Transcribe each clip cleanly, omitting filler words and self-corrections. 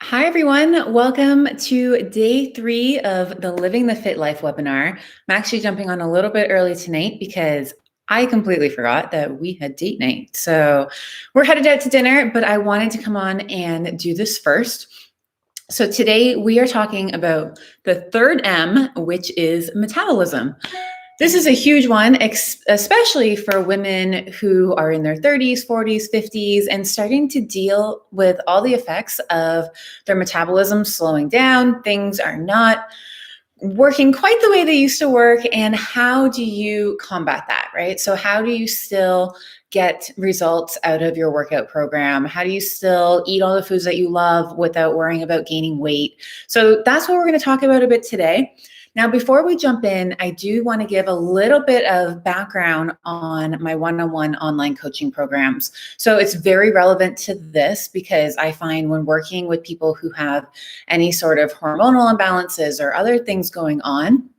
Hi, everyone. Welcome to day 3 of the Living the Fit Life webinar. I'm actually jumping on a little bit early tonight because I completely forgot that we had date night. So we're headed out to dinner, but I wanted to come on and do this first. So today we are talking about the third M, which is metabolism. This is a huge one, especially for women who are in their 30s, 40s, 50s, and starting to deal with all the effects of their metabolism slowing down. Things are not working quite the way they used to work. And how do you combat that, right? So how do you still get results out of your workout program? How do you still eat all the foods that you love without worrying about gaining weight? So that's what we're going to talk about a bit today. Now, before we jump in, I do want to give a little bit of background on my one-on-one online coaching programs. So it's very relevant to this because I find when working with people who have any sort of hormonal imbalances or other things going on,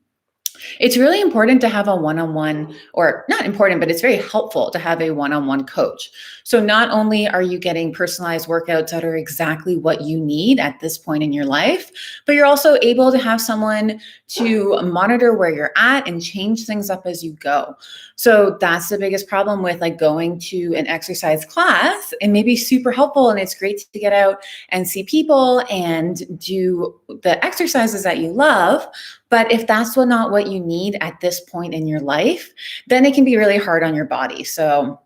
it's really important to have a one-on-one, or not important, but it's very helpful to have a one-on-one coach. So not only are you getting personalized workouts that are exactly what you need at this point in your life, but you're also able to have someone to monitor where you're at and change things up as you go. So that's the biggest problem with like going to an exercise class. It may be super helpful and it's great to get out and see people and do the exercises that you love. But if that's not what you need at this point in your life, then it can be really hard on your body. So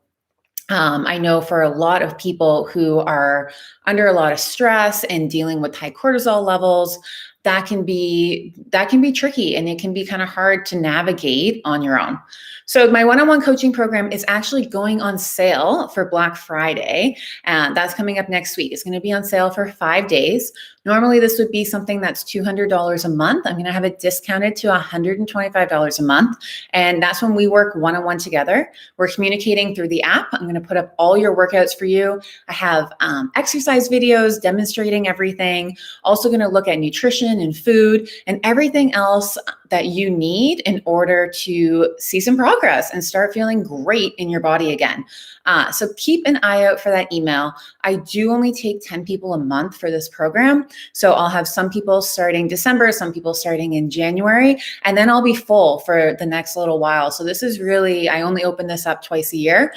I know for a lot of people who are under a lot of stress and dealing with high cortisol levels, that can be tricky and it can be kind of hard to navigate on your own. So my one-on-one coaching program is actually going on sale for Black Friday, and that's coming up next week. It's going to be on sale for 5 days. Normally, this would be something that's $200 a month. I'm going to have it discounted to $125 a month, and that's when we work one-on-one together. We're communicating through the app. I'm going to put up all your workouts for you. I have exercise videos demonstrating everything. Also going to look at nutrition and food and everything else that you need in order to see some progress and start feeling great in your body again. So keep an eye out for that email. I do only take 10 people a month for this program. So I'll have some people starting December, some people starting in January, and then I'll be full for the next little while. So this is really, I only open this up twice a year.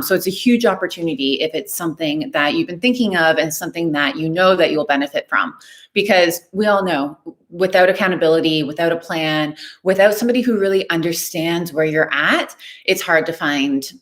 So it's a huge opportunity if it's something that you've been thinking of and something that you know that you'll benefit from. Because we all know without accountability, without a plan, without somebody who really understands where you're at, it's hard to find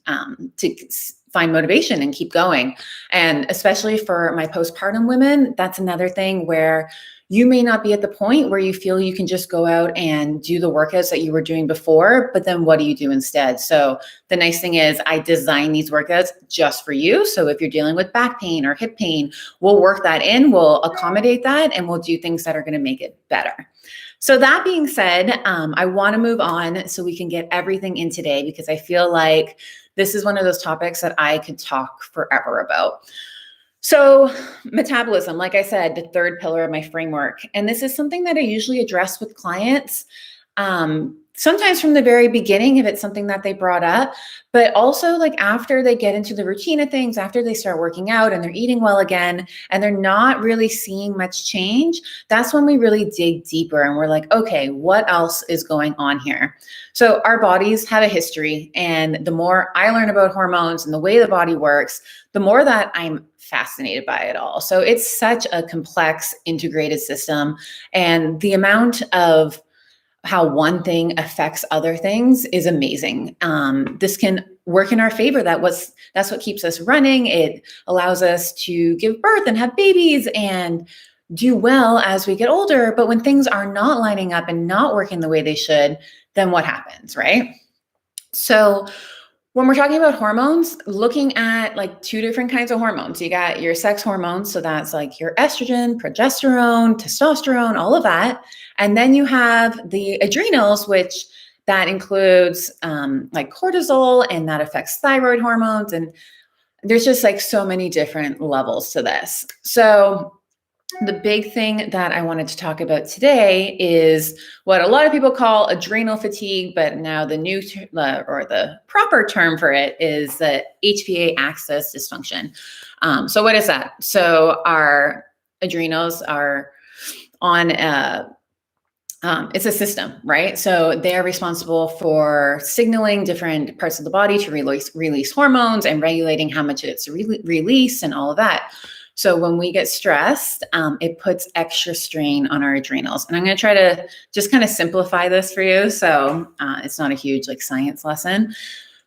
motivation and keep going. And especially for my postpartum women, that's another thing where you may not be at the point where you feel you can just go out and do the workouts that you were doing before, but then what do you do instead? So the nice thing is I design these workouts just for you. So if you're dealing with back pain or hip pain, we'll work that in, we'll accommodate that, and we'll do things that are going to make it better. So that being said, I want to move on so we can get everything in today because I feel like this is one of those topics that I could talk forever about. So metabolism, like I said, the third pillar of my framework. And this is something that I usually address with clients, sometimes from the very beginning if it's something that they brought up, but also like after they get into the routine of things, after they start working out and they're eating well again, and they're not really seeing much change, that's when we really dig deeper and we're like, okay, what else is going on here? So our bodies have a history, and the more I learn about hormones and the way the body works, the more that I'm fascinated by it all. So it's such a complex, integrated system, and the amount of how one thing affects other things is amazing. This can work in our favor. That's what keeps us running. It allows us to give birth and have babies and do well as we get older. But when things are not lining up and not working the way they should, then what happens, right? So when we're talking about hormones, looking at like 2 different kinds of hormones, you got your sex hormones. So that's like your estrogen, progesterone, testosterone, all of that. And then you have the adrenals, which that includes like cortisol, and that affects thyroid hormones. And there's just like so many different levels to this. So the big thing that I wanted to talk about today is what a lot of people call adrenal fatigue, but now the new or the proper term for it is the Hpa Access Dysfunction. So what is that? So our adrenals are on it's a system, right? So they're responsible for signaling different parts of the body to release hormones and regulating how much it's released and all of that. So when we get stressed, it puts extra strain on our adrenals. And I'm going to try to just kind of simplify this for you. So it's not a huge like science lesson.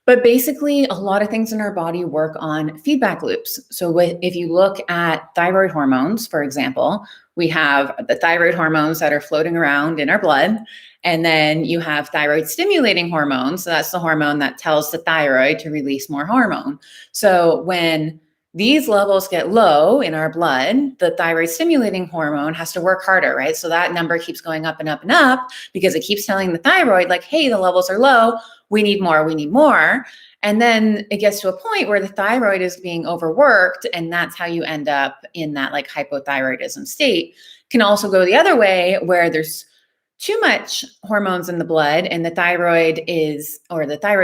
But basically, a lot of things in our body work on feedback loops. So if you look at thyroid hormones, for example, we have the thyroid hormones that are floating around in our blood. And then you have thyroid stimulating hormones. So that's the hormone that tells the thyroid to release more hormone. So when these levels get low in our blood, the thyroid stimulating hormone has to work harder, right? So that number keeps going up and up and up because it keeps telling the thyroid, like, hey, the levels are low. We need more, we need more. And then it gets to a point where the thyroid is being overworked, and that's how you end up in that like hypothyroidism state. Can also go the other way where there's too much hormones in the blood and the thyroid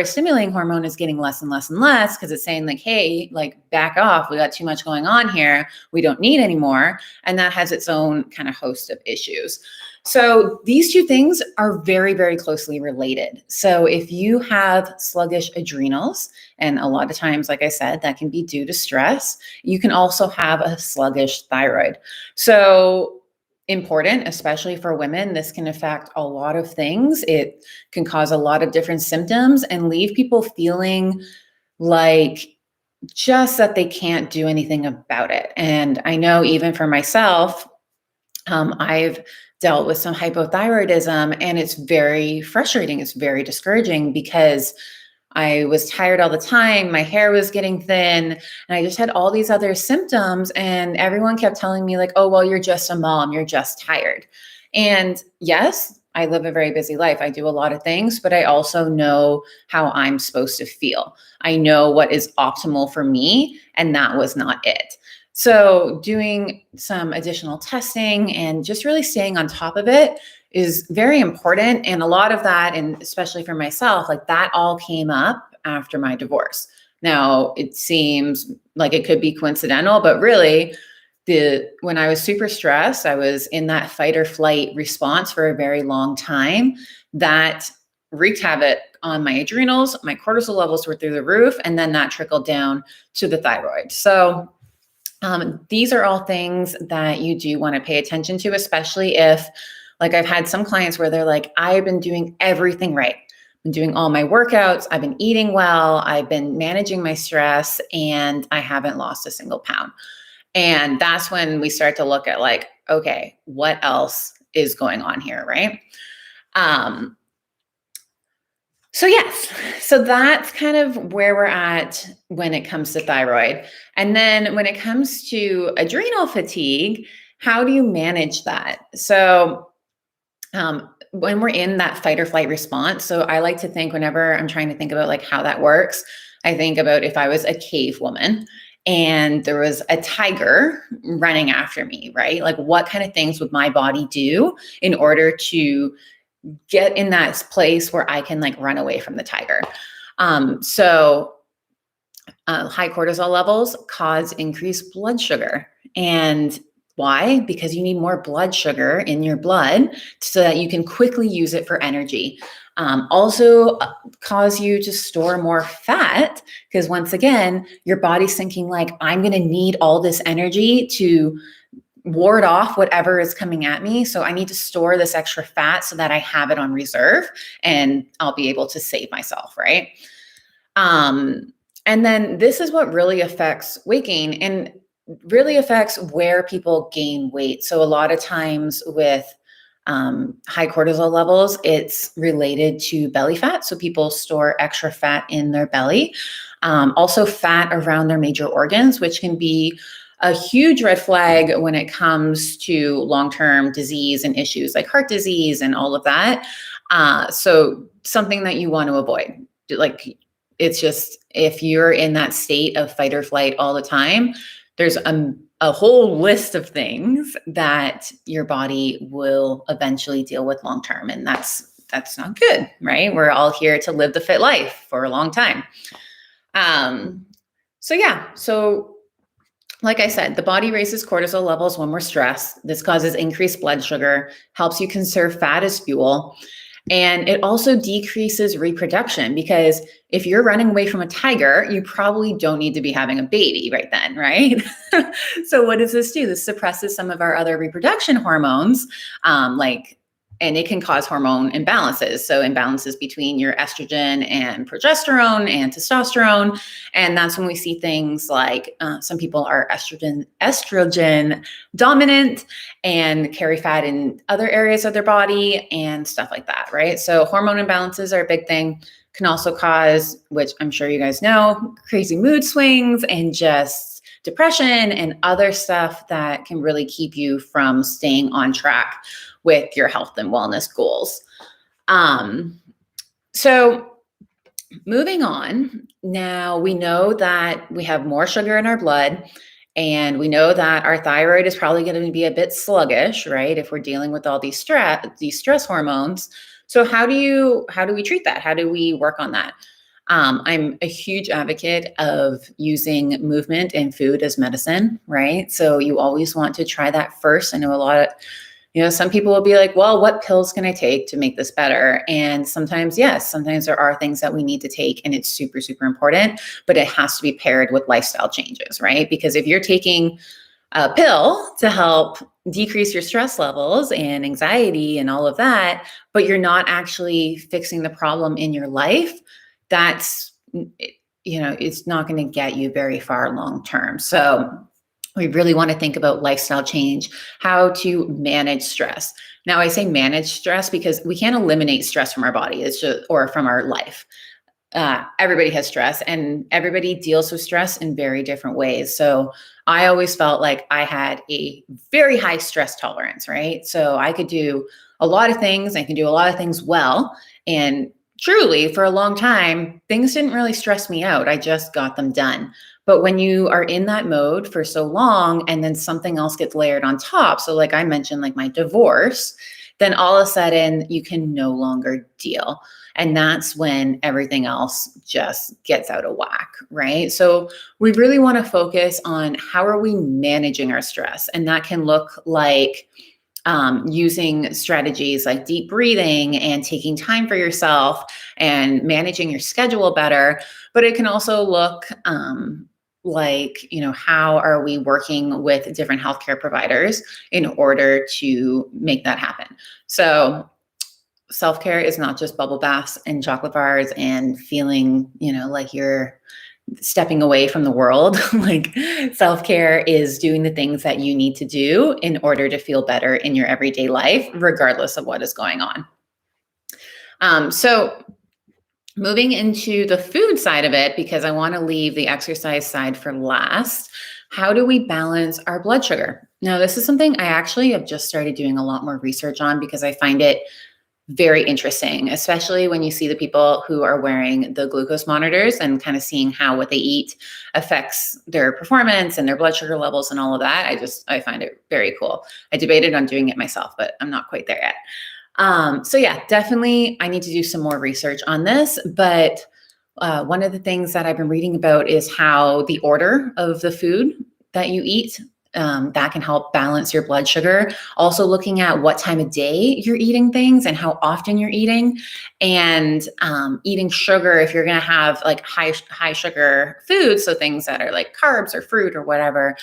stimulating hormone is getting less and less and less because it's saying like, hey, like back off. We got too much going on here. We don't need any more. And that has its own kind of host of issues. So these two things are very, very closely related. So if you have sluggish adrenals, and a lot of times, like I said, that can be due to stress, you can also have a sluggish thyroid. So important, especially for women, this can affect a lot of things. It can cause a lot of different symptoms and leave people feeling like just that they can't do anything about it. And I know even for myself, I've dealt with some hypothyroidism, and it's very frustrating. It's very discouraging because I was tired all the time. My hair was getting thin, and I just had all these other symptoms. And everyone kept telling me like, oh, well, you're just a mom. You're just tired. And yes, I live a very busy life. I do a lot of things, but I also know how I'm supposed to feel. I know what is optimal for me, and that was not it. So doing some additional testing and just really staying on top of it is very important. And a lot of that, and especially for myself, like that all came up after my divorce. Now, it seems like it could be coincidental, but really when I was super stressed, I was in that fight or flight response for a very long time. That wreaked havoc on my adrenals. My cortisol levels were through the roof, and then that trickled down to the thyroid. So these are all things that you do want to pay attention to, especially if, like, I've had some clients where they're like, I've been doing everything right. I've been doing all my workouts. I've been eating well. I've been managing my stress, and I haven't lost a single pound. And that's when we start to look at like, okay, what else is going on here, right? So yes, so that's kind of where we're at when it comes to thyroid. And then when it comes to adrenal fatigue, how do you manage that? So when we're in that fight or flight response, so I like to think whenever I'm trying to think about like how that works, I think about if I was a cave woman and there was a tiger running after me, right? Like what kind of things would my body do in order to get in that place where I can like run away from the tiger? So high cortisol levels cause increased blood sugar. And why? Because you need more blood sugar in your blood so that you can quickly use it for energy. Also cause you to store more fat, because once again, your body's thinking like, I'm going to need all this energy to ward off whatever is coming at me. So I need to store this extra fat so that I have it on reserve and I'll be able to save myself, right? And then this is what really affects weight gain and really affects where people gain weight. So a lot of times with high cortisol levels, it's related to belly fat. So people store extra fat in their belly. Also fat around their major organs, which can be a huge red flag when it comes to long-term disease and issues like heart disease and all of that. So something that you want to avoid. Like, it's just, if you're in that state of fight or flight all the time, there's a whole list of things that your body will eventually deal with long-term. And that's not good, right? We're all here to live the fit life for a long time. So like I said, the body raises cortisol levels when we're stressed. This causes increased blood sugar, helps you conserve fat as fuel. And it also decreases reproduction because if you're running away from a tiger, you probably don't need to be having a baby right then, right? So what does this do? This suppresses some of our other reproduction hormones, and it can cause hormone imbalances. So imbalances between your estrogen and progesterone and testosterone. And that's when we see things like some people are estrogen dominant and carry fat in other areas of their body and stuff like that, right? So hormone imbalances are a big thing. Can also cause, which I'm sure you guys know, crazy mood swings and just depression and other stuff that can really keep you from staying on track with your health and wellness goals. So moving on, now we know that we have more sugar in our blood, and we know that our thyroid is probably going to be a bit sluggish, right? If we're dealing with all these stress hormones. So how do we treat that? How do we work on that? I'm a huge advocate of using movement and food as medicine, right? So you always want to try that first. I know some people will be like, well, what pills can I take to make this better? And sometimes, yes, sometimes there are things that we need to take and it's super, super important, but it has to be paired with lifestyle changes, right? Because if you're taking a pill to help decrease your stress levels and anxiety and all of that, but you're not actually fixing the problem in your life, that's, it's not going to get you very far long term. So we really want to think about lifestyle change, how to manage stress. Now, I say manage stress because we can't eliminate stress from our body, or from our life. Everybody has stress and everybody deals with stress in very different ways. So I always felt like I had a very high stress tolerance, right? So I could do a lot of things. I can do a lot of things well. And truly, for a long time, things didn't really stress me out. I just got them done. But when you are in that mode for so long and then something else gets layered on top, so like I mentioned, like my divorce, then all of a sudden you can no longer deal. And that's when everything else just gets out of whack, right? So we really want to focus on how are we managing our stress? And that can look like using strategies like deep breathing and taking time for yourself and managing your schedule better. But it can also look how are we working with different healthcare providers in order to make that happen? So self-care is not just bubble baths and chocolate bars and feeling, like you're stepping away from the world. Like self-care is doing the things that you need to do in order to feel better in your everyday life, regardless of what is going on. So moving into the food side of it, because I want to leave the exercise side for last, how do we balance our blood sugar? Now, this is something I actually have just started doing a lot more research on because I find it very interesting, especially when you see the people who are wearing the glucose monitors and kind of seeing how what they eat affects their performance and their blood sugar levels and all of that. I find it very cool. I debated on doing it myself, but I'm not quite there yet. So yeah, definitely I need to do some more research on this, but one of the things that I've been reading about is how the order of the food that you eat, that can help balance your blood sugar. Also looking at what time of day you're eating things and how often you're eating, and eating sugar if you're going to have like high sugar foods. So things that are like carbs or fruit or whatever,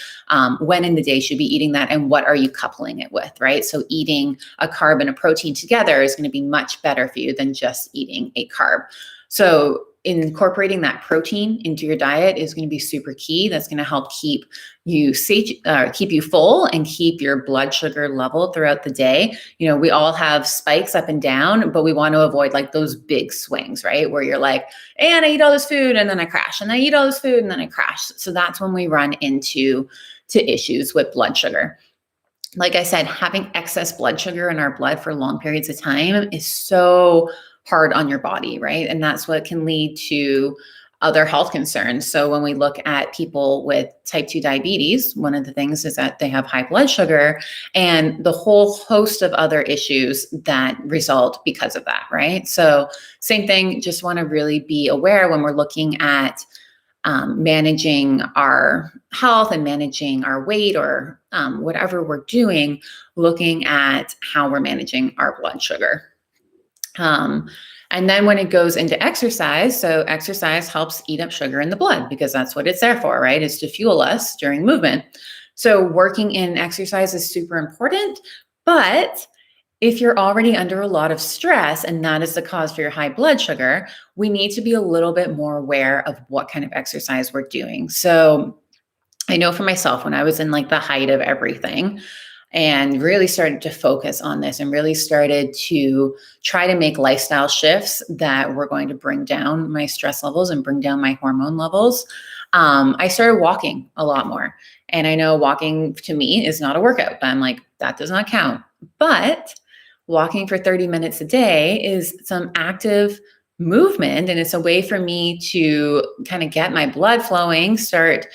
when in the day should be eating that and what are you coupling it with, right? So eating a carb and a protein together is going to be much better for you than just eating a carb. So incorporating that protein into your diet is going to be super key. That's going to help keep you full and keep your blood sugar level throughout the day. We all have spikes up and down, but we want to avoid like those big swings, right? Where you're like, and I eat all this food and then I crash, and I eat all this food and then I crash. So that's when we run into issues with blood sugar. Like I said, having excess blood sugar in our blood for long periods of time is so hard on your body, right? And that's what can lead to other health concerns. So when we look at people with type 2 diabetes, one of the things is that they have high blood sugar and the whole host of other issues that result because of that, right? So same thing, just want to really be aware when we're looking at managing our health and managing our weight or whatever we're doing, looking at how we're managing our blood sugar. And then when it goes into exercise, so exercise helps eat up sugar in the blood because that's what it's there for, right? It's to fuel us during movement. So working in exercise is super important, but if you're already under a lot of stress and that is the cause for your high blood sugar, we need to be a little bit more aware of what kind of exercise we're doing. So I know for myself, when I was in like the height of everything and really started to focus on this and really started to try to make lifestyle shifts that were going to bring down my stress levels and bring down my hormone levels, I started walking a lot more. And I know walking to me is not a workout, but I'm like, that does not count. But walking for 30 minutes a day is some active movement, and it's a way for me to kind of get my blood flowing, start,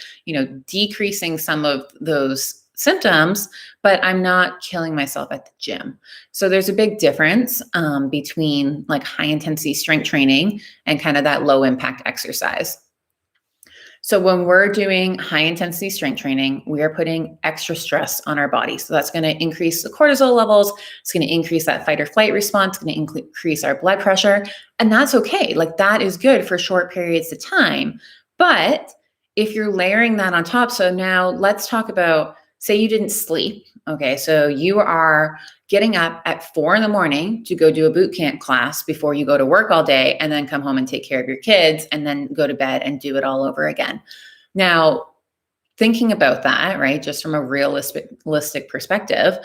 decreasing some of those symptoms, but I'm not killing myself at the gym. So there's a big difference between like high intensity strength training and kind of that low impact exercise. So when we're doing high intensity strength training, we are putting extra stress on our body. So that's going to increase the cortisol levels. It's going to increase that fight or flight response. It's going to increase our blood pressure. And that's okay. Like that is good for short periods of time. But if you're layering that on top, so now let's talk about, say you didn't sleep. Okay. So you are getting up at 4 a.m. to go do a boot camp class before you go to work all day and then come home and take care of your kids and then go to bed and do it all over again. Now, thinking about that, right, just from a realistic perspective,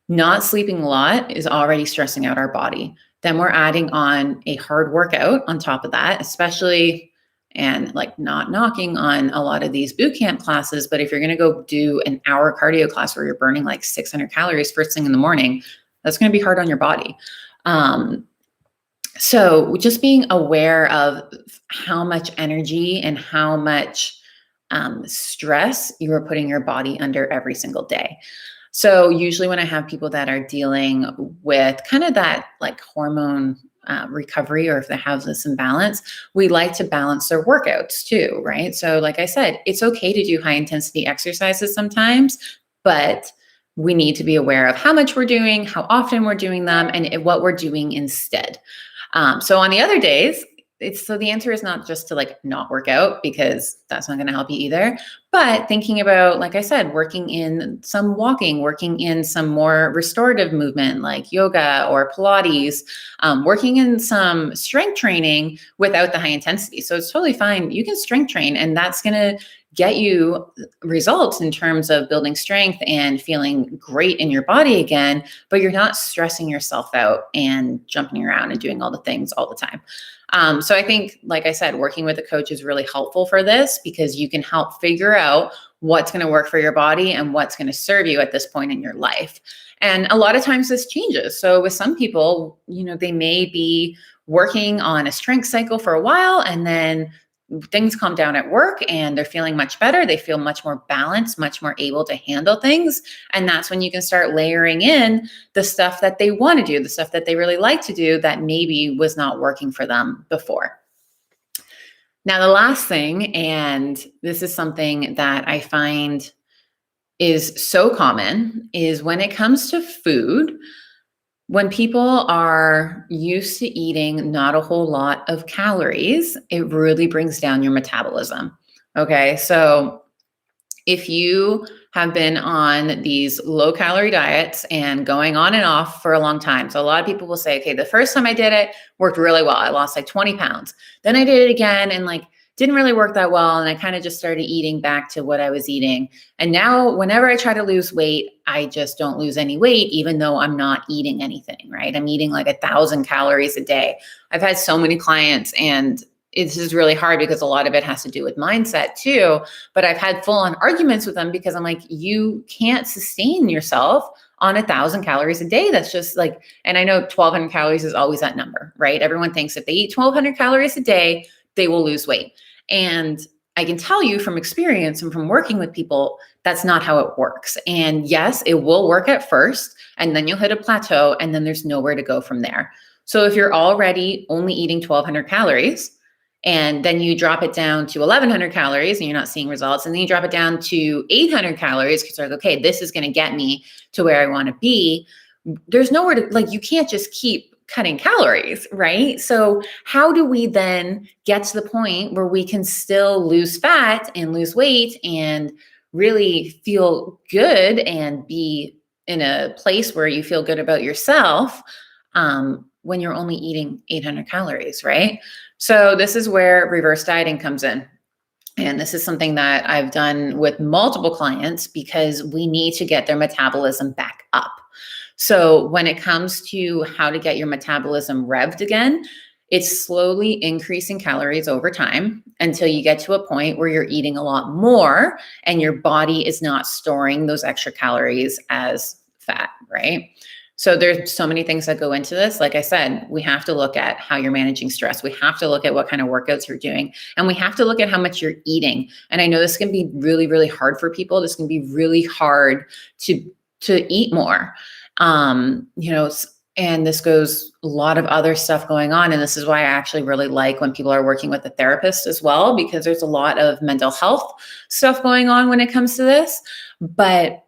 not sleeping a lot is already stressing out our body. Then we're adding on a hard workout on top of that, especially, and like not knocking on a lot of these boot camp classes, but if you're going to go do an hour cardio class where you're burning like 600 calories first thing in the morning, that's going to be hard on your body. So just being aware of how much energy and how much stress you are putting your body under every single day. So usually when I have people that are dealing with kind of that like hormone recovery, or if they have this imbalance, we like to balance their workouts too, right? So like I said, it's okay to do high intensity exercises sometimes, but we need to be aware of how much we're doing, how often we're doing them, and what we're doing instead. So on the other days, so the answer is not just to like not work out, because that's not going to help you either, but thinking about, like I said, working in some walking, working in some more restorative movement like yoga or Pilates, working in some strength training without the high intensity. So it's totally fine. You can strength train, and that's going to get you results in terms of building strength and feeling great in your body again, but you're not stressing yourself out and jumping around and doing all the things all the time. So I think, like I said, working with a coach is really helpful for this, because you can help figure out what's going to work for your body and what's going to serve you at this point in your life. And a lot of times this changes. So with some people, they may be working on a strength cycle for a while, and then things calm down at work and they're feeling much better. They feel much more balanced, much more able to handle things. And that's when you can start layering in the stuff that they want to do, the stuff that they really like to do that maybe was not working for them before. Now, the last thing, and this is something that I find is so common, is when it comes to food, when people are used to eating not a whole lot of calories, it really brings down your metabolism. Okay, so if you have been on these low calorie diets and going on and off for a long time, so a lot of people will say, okay, the first time I did it worked really well. I lost like 20 pounds. Then I did it again and like didn't really work that well. And I kind of just started eating back to what I was eating. And now whenever I try to lose weight, I just don't lose any weight, even though I'm not eating anything, right? I'm eating like 1,000 calories a day. I've had so many clients, and it's just really hard because a lot of it has to do with mindset too. But I've had full on arguments with them because I'm like, you can't sustain yourself on 1,000 calories a day. That's just like, and I know 1,200 calories is always that number, right? Everyone thinks if they eat 1,200 calories a day, they will lose weight. And I can tell you from experience and from working with people, that's not how it works. And yes, it will work at first, and then you'll hit a plateau, and then there's nowhere to go from there. So if you're already only eating 1,200 calories And then you drop it down to 1,100 calories and you're not seeing results. And then you drop it down to 800 calories because you're like, okay, this is going to get me to where I want to be. There's nowhere to, like, you can't just keep cutting calories, right? So how do we then get to the point where we can still lose fat and lose weight and really feel good and be in a place where you feel good about yourself when you're only eating 800 calories, right? So this is where reverse dieting comes in. And this is something that I've done with multiple clients because we need to get their metabolism back up. So when it comes to how to get your metabolism revved again, it's slowly increasing calories over time until you get to a point where you're eating a lot more and your body is not storing those extra calories as fat, right? So there's so many things that go into this. Like I said, we have to look at how you're managing stress. We have to look at what kind of workouts you're doing. And we have to look at how much you're eating. And I know this can be really, really hard for people. This can be really hard to eat more. And this goes a lot of other stuff going on. And this is why I actually really like when people are working with a therapist as well, because there's a lot of mental health stuff going on when it comes to this. But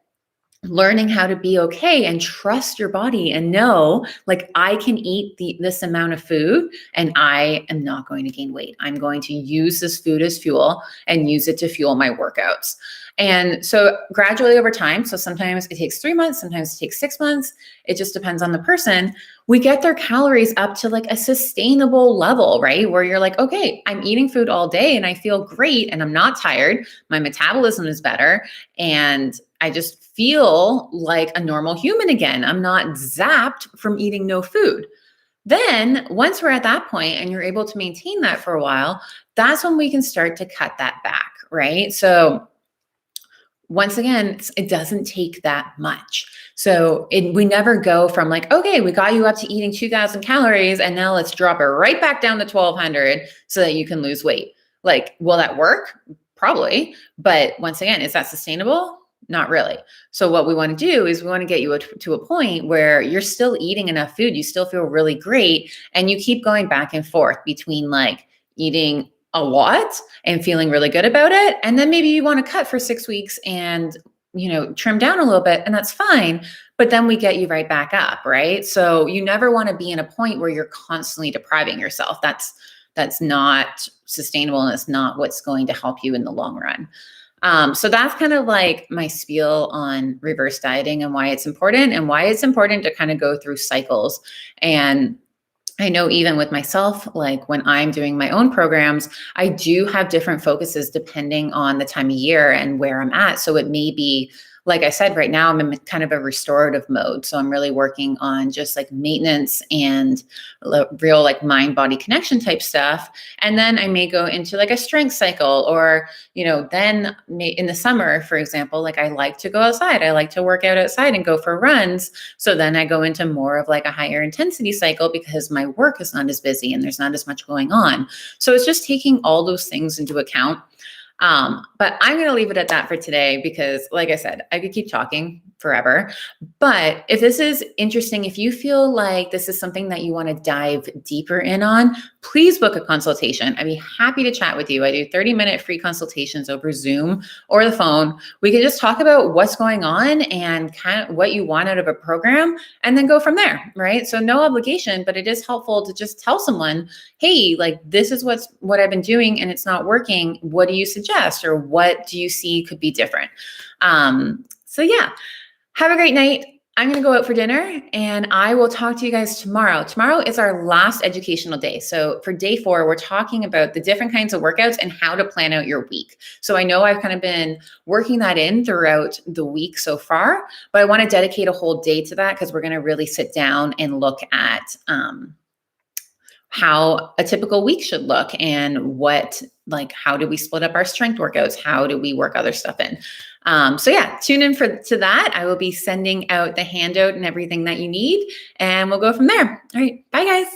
learning how to be okay and trust your body and know, like, I can eat this amount of food and I am not going to gain weight. I'm going to use this food as fuel and use it to fuel my workouts. And so gradually over time, so sometimes it takes 3 months, sometimes it takes 6 months. It just depends on the person. We get their calories up to like a sustainable level, right? Where you're like, okay, I'm eating food all day and I feel great and I'm not tired. My metabolism is better. And I just feel like a normal human again. I'm not zapped from eating no food. Then once we're at that point and you're able to maintain that for a while, that's when we can start to cut that back, right? So once again, it doesn't take that much. So we never go from like, okay, we got you up to eating 2,000 calories and now let's drop it right back down to 1,200 so that you can lose weight. Like, will that work? Probably. But once again, is that sustainable? Not really. So what we want to do is we want to get you to a point where you're still eating enough food, you still feel really great, and you keep going back and forth between like eating a lot and feeling really good about it. And then maybe you want to cut for 6 weeks and, trim down a little bit, and that's fine. But then we get you right back up, right? So you never want to be in a point where you're constantly depriving yourself. That's not sustainable, and it's not what's going to help you in the long run. So that's kind of like my spiel on reverse dieting and why it's important to kind of go through cycles. And I know even with myself, like when I'm doing my own programs, I do have different focuses depending on the time of year and where I'm at. So it may be, like I said, right now I'm in kind of a restorative mode. So I'm really working on just like maintenance and real like mind-body connection type stuff. And then I may go into like a strength cycle or, then in the summer, for example, like I like to go outside. I like to work out outside and go for runs. So then I go into more of like a higher intensity cycle because my work is not as busy and there's not as much going on. So it's just taking all those things into account. But I'm going to leave it at that for today because, like I said, I could keep talking forever. But if this is interesting, if you feel like this is something that you want to dive deeper in on, please book a consultation. I'd be happy to chat with you. I do 30-minute free consultations over Zoom or the phone. We can just talk about what's going on and kind of what you want out of a program and then go from there, right? So no obligation, but it is helpful to just tell someone, hey, like this is what I've been doing and it's not working. What do you suggest or what do you see could be different? So yeah. Have a great night. I'm going to go out for dinner and I will talk to you guys tomorrow. Tomorrow is our last educational day. So for day 4, we're talking about the different kinds of workouts and how to plan out your week. So I know I've kind of been working that in throughout the week so far, but I want to dedicate a whole day to that because we're going to really sit down and look at how a typical week should look and how do we split up our strength workouts? How do we work other stuff in? So yeah, tune in to that. I will be sending out the handout and everything that you need, and we'll go from there. All right. Bye, guys.